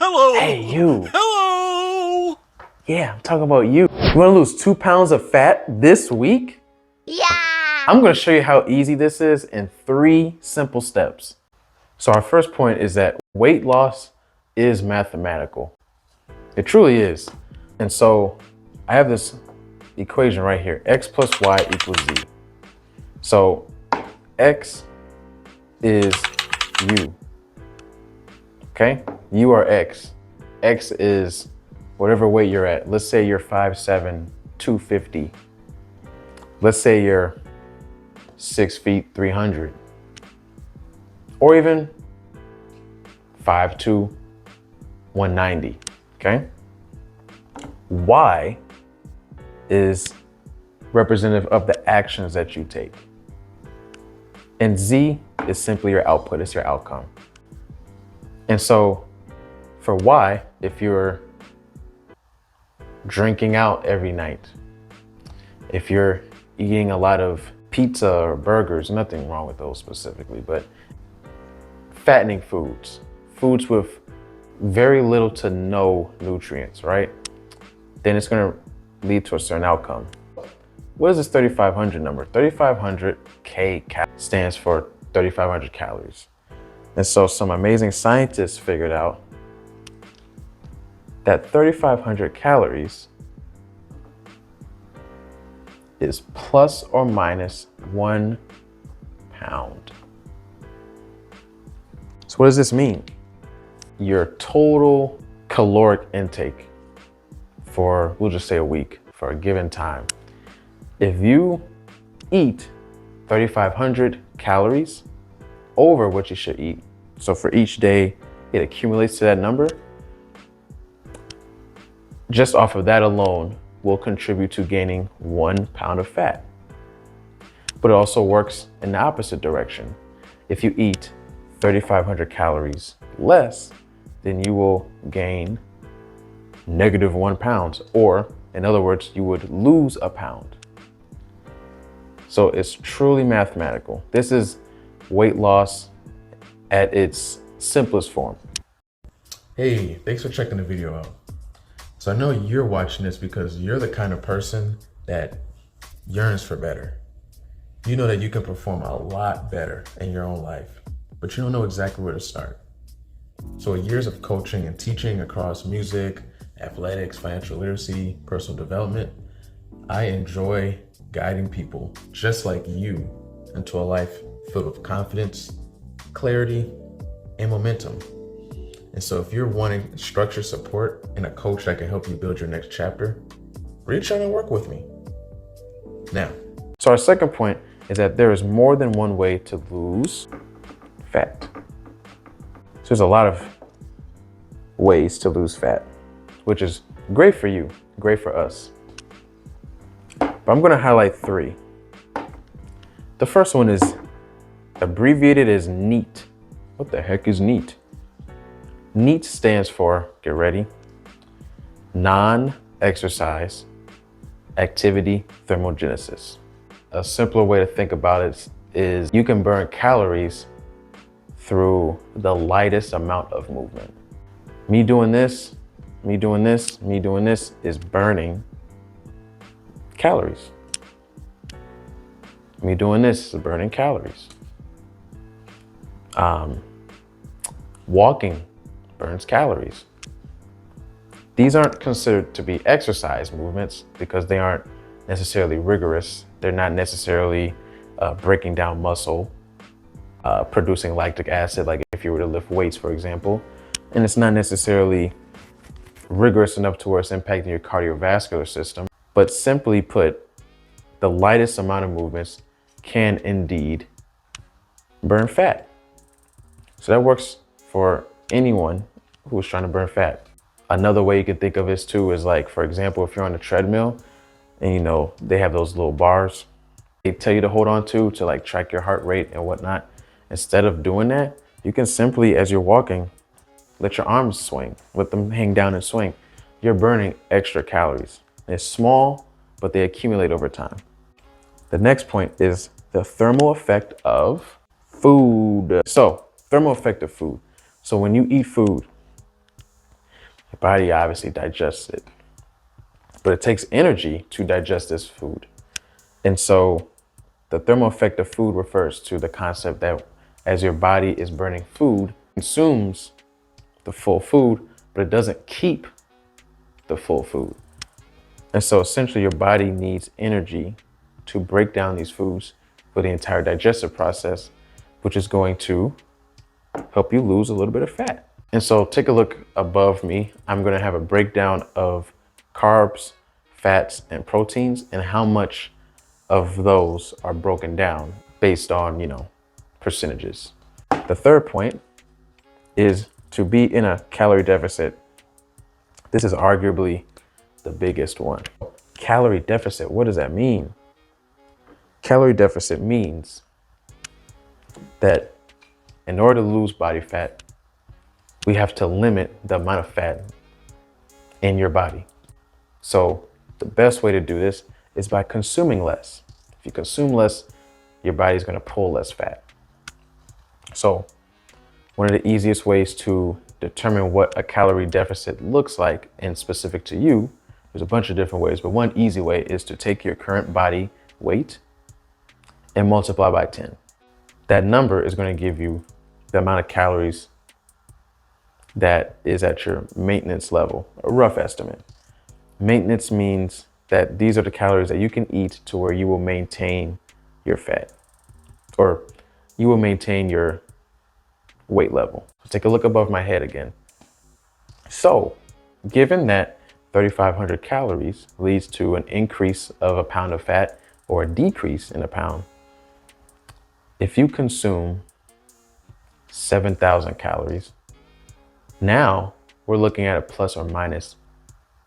Hello. Hey, you. Hello. Yeah, I'm talking about you. You want to lose 2 pounds of fat this week? Yeah! I'm going to show you how easy this is in 3 simple steps. So our first point is that weight loss is mathematical. It truly is. And so I have this equation right here, x plus y equals z. So x is you, okay? You are x. X is whatever weight you're at. Let's say you're 5'7", 250. Let's say you're 6 feet, 300. Or even 5'2", 190, okay? Y is representative of the actions that you take. And Z is simply your output, it's your outcome. And so for Y, if you're drinking out every night, if you're eating a lot of pizza or burgers, nothing wrong with those specifically, but fattening foods with very little to no nutrients, right? Then it's gonna lead to a certain outcome. What is this 3,500 number? 3,500 stands for 3,500 calories. And so some amazing scientists figured out that 3,500 calories is plus or minus 1 pound. So what does this mean? Your total caloric intake for, we'll just say a week, for a given time. If you eat 3,500 calories over what you should eat, so for each day it accumulates to that number, just off of that alone will contribute to gaining 1 pound of fat. But it also works in the opposite direction. If you eat 3,500 calories less, then you will gain -1 pound, or in other words, you would lose a pound. So it's truly mathematical. This is weight loss at its simplest form. Hey, thanks for checking the video out. So I know you're watching this because you're the kind of person that yearns for better. You know that you can perform a lot better in your own life, but you don't know exactly where to start. So with years of coaching and teaching across music, athletics, financial literacy, personal development, I enjoy guiding people just like you into a life filled with confidence, clarity, and momentum. And so if you're wanting structured support and a coach that can help you build your next chapter, reach out and work with me. Now, so our second point is that there is more than one way to lose fat. So there's a lot of ways to lose fat, which is great for you, great for us. But I'm gonna highlight 3. The first one is abbreviated as NEAT. What the heck is NEAT? NEAT stands for, get ready, non-exercise activity thermogenesis. A simpler way to think about it is you can burn calories through the lightest amount of movement. Me doing this, me doing this, me doing this is burning calories. Me doing this is burning calories. Walking burns calories. These aren't considered to be exercise movements because they aren't necessarily rigorous. They're not necessarily breaking down muscle, producing lactic acid, like if you were to lift weights, for example. And it's not necessarily rigorous enough to where it's impacting your cardiovascular system. But simply put, the lightest amount of movements can indeed burn fat. So that works for anyone who is trying to burn fat. Another way you can think of this too is like, for example, if you're on a treadmill and you know, they have those little bars they tell you to hold on to like track your heart rate and whatnot. Instead of doing that, you can simply, as you're walking, let your arms swing, let them hang down and swing. You're burning extra calories. It's small, but they accumulate over time. The next point is the thermal effect of food. So, thermal effect of food. So when you eat food, Your body obviously digests it, but it takes energy to digest this food. And so the thermal effect of food refers to the concept that as your body is burning food, it consumes the full food, but it doesn't keep the full food. And so essentially your body needs energy to break down these foods for the entire digestive process, which is going to help you lose a little bit of fat. And so take a look above me. I'm going to have a breakdown of carbs, fats, and proteins, and how much of those are broken down based on, percentages. The third point is to be in a calorie deficit. This is arguably the biggest one. Calorie deficit, what does that mean? Calorie deficit means that in order to lose body fat, we have to limit the amount of fat in your body. So the best way to do this is by consuming less. If you consume less, your body's going to pull less fat. So one of the easiest ways to determine what a calorie deficit looks like and specific to you, there's a bunch of different ways, but one easy way is to take your current body weight and multiply by 10. That number is going to give you the amount of calories that is at your maintenance level, a rough estimate. Maintenance means that these are the calories that you can eat to where you will maintain your fat, or you will maintain your weight level. Take a look above my head again. So given that 3,500 calories leads to an increase of a pound of fat or a decrease in a pound, if you consume 7,000 calories, now we're looking at a plus or minus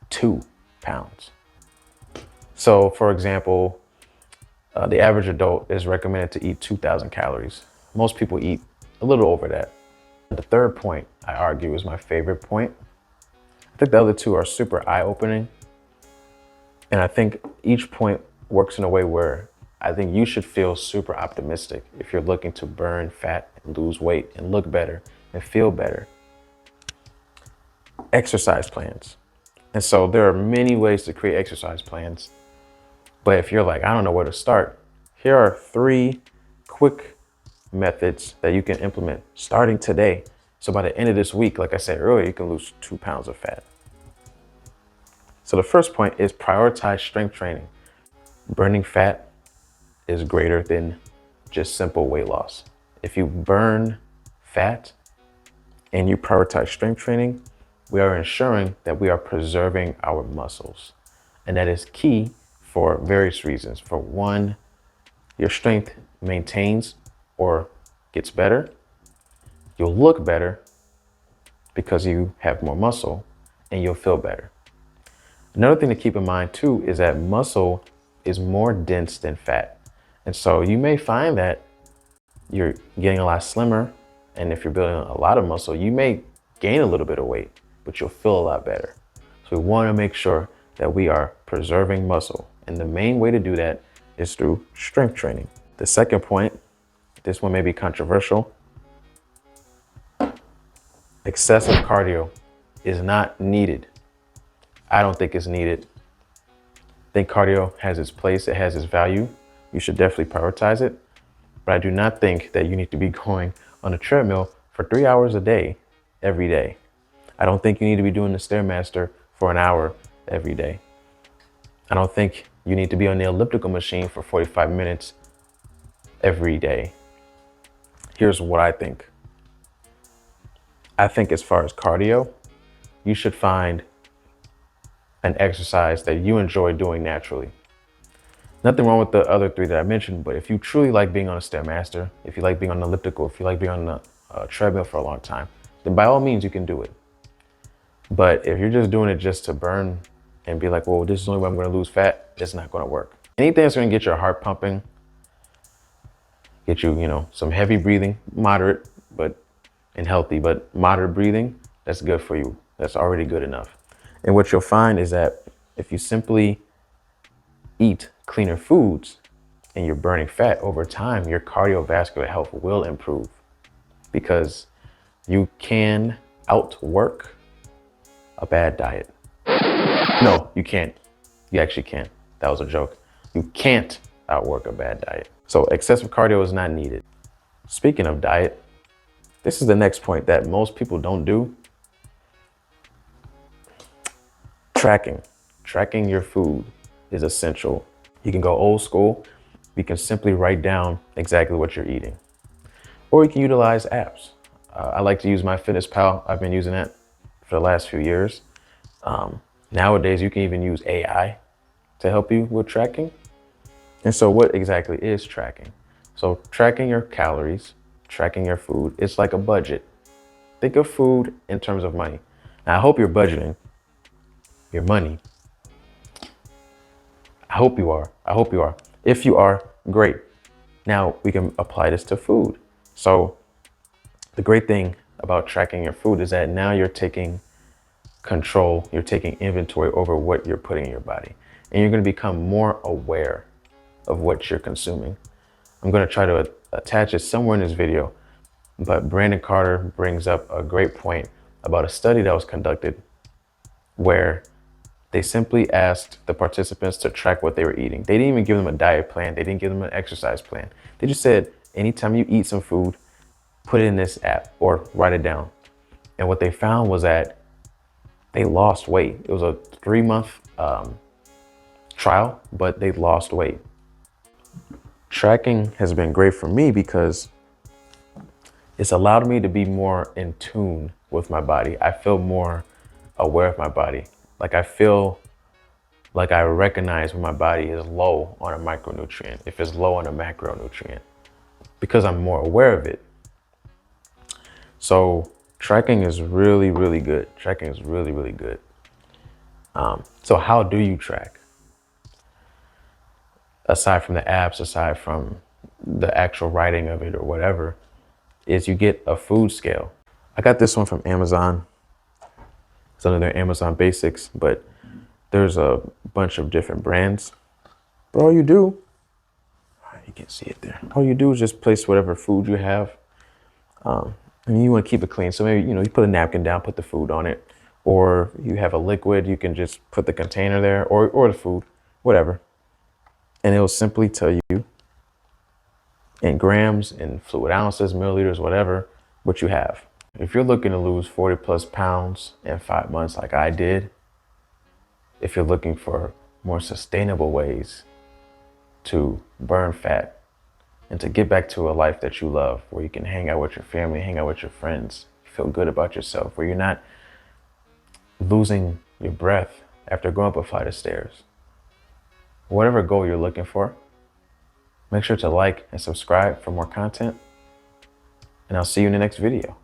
2 pounds. So for example, the average adult is recommended to eat 2,000 calories. Most people eat a little over that. The third point, I argue, is my favorite point. I think the other two are super eye-opening. And I think each point works in a way where I think you should feel super optimistic if you're looking to burn fat and lose weight and look better and feel better. Exercise plans. And so there are many ways to create exercise plans. But if you're like, I don't know where to start, here are 3 quick methods that you can implement starting today. So by the end of this week, like I said earlier, you can lose 2 pounds of fat. So the first point is prioritize strength training. Burning fat is greater than just simple weight loss. If you burn fat and you prioritize strength training, we are ensuring that we are preserving our muscles. And that is key for various reasons. For one, your strength maintains or gets better. You'll look better because you have more muscle, and you'll feel better. Another thing to keep in mind too is that muscle is more dense than fat. And so you may find that you're getting a lot slimmer, and if you're building a lot of muscle, you may gain a little bit of weight, but you'll feel a lot better. So we want to make sure that we are preserving muscle. And the main way to do that is through strength training. The second point, this one may be controversial. Excessive cardio is not needed. I don't think it's needed. I think cardio has its place, it has its value. You should definitely prioritize it. But I do not think that you need to be going on a treadmill for 3 hours a day, every day. I don't think you need to be doing the Stairmaster for an hour every day. I don't think you need to be on the elliptical machine for 45 minutes every day. Here's what I think. I think as far as cardio, you should find an exercise that you enjoy doing naturally. Nothing wrong with the other 3 that I mentioned, but if you truly like being on a Stairmaster, if you like being on an elliptical, if you like being on a treadmill for a long time, then by all means you can do it. But if you're just doing it just to burn and be like, well, this is the only way I'm going to lose fat, it's not going to work. Anything that's going to get your heart pumping, get you, some heavy breathing, moderate, and healthy, but moderate breathing, that's good for you. That's already good enough. And what you'll find is that if you simply eat cleaner foods and you're burning fat over time, your cardiovascular health will improve, because you can outwork a bad diet. No, you can't. You actually can't. That was a joke. You can't outwork a bad diet. So excessive cardio is not needed. Speaking of diet, this is the next point that most people don't do. Tracking. Tracking your food is essential. You can go old school. You can simply write down exactly what you're eating. Or you can utilize apps. I like to use MyFitnessPal. I've been using that for the last few years. Nowadays, you can even use AI to help you with tracking. And so what exactly is tracking? So tracking your calories, tracking your food, it's like a budget. Think of food in terms of money. Now, I hope you're budgeting your money. I hope you are. I hope you are. If you are, great. Now we can apply this to food. So the great thing about tracking your food is that now you're taking control, you're taking inventory over what you're putting in your body. And you're going to become more aware of what you're consuming. I'm going to try to attach it somewhere in this video, but Brandon Carter brings up a great point about a study that was conducted where they simply asked the participants to track what they were eating. They didn't even give them a diet plan. They didn't give them an exercise plan. They just said, anytime you eat some food, put it in this app or write it down. And what they found was that they lost weight. It was a 3-month trial, but they lost weight. Tracking has been great for me because it's allowed me to be more in tune with my body. I feel more aware of my body. Like I feel like I recognize when my body is low on a micronutrient, if it's low on a macronutrient, because I'm more aware of it. So tracking is really, really good. Tracking is really, really good. So how do you track? Aside from the apps, aside from the actual writing of it or whatever, is you get a food scale. I got this one from Amazon. It's under their Amazon Basics, but there's a bunch of different brands. But all you do, you can't see it there. All you do is just place whatever food you have. And you want to keep it clean. So maybe, you put a napkin down, put the food on it, or you have a liquid, you can just put the container there or the food, whatever. And it will simply tell you in grams, in fluid ounces, milliliters, whatever, what you have. If you're looking to lose 40 plus pounds in 5 months like I did, if you're looking for more sustainable ways to burn fat and to get back to a life that you love, where you can hang out with your family, hang out with your friends, feel good about yourself, where you're not losing your breath after going up a flight of stairs, whatever goal you're looking for, make sure to like and subscribe for more content, and I'll see you in the next video.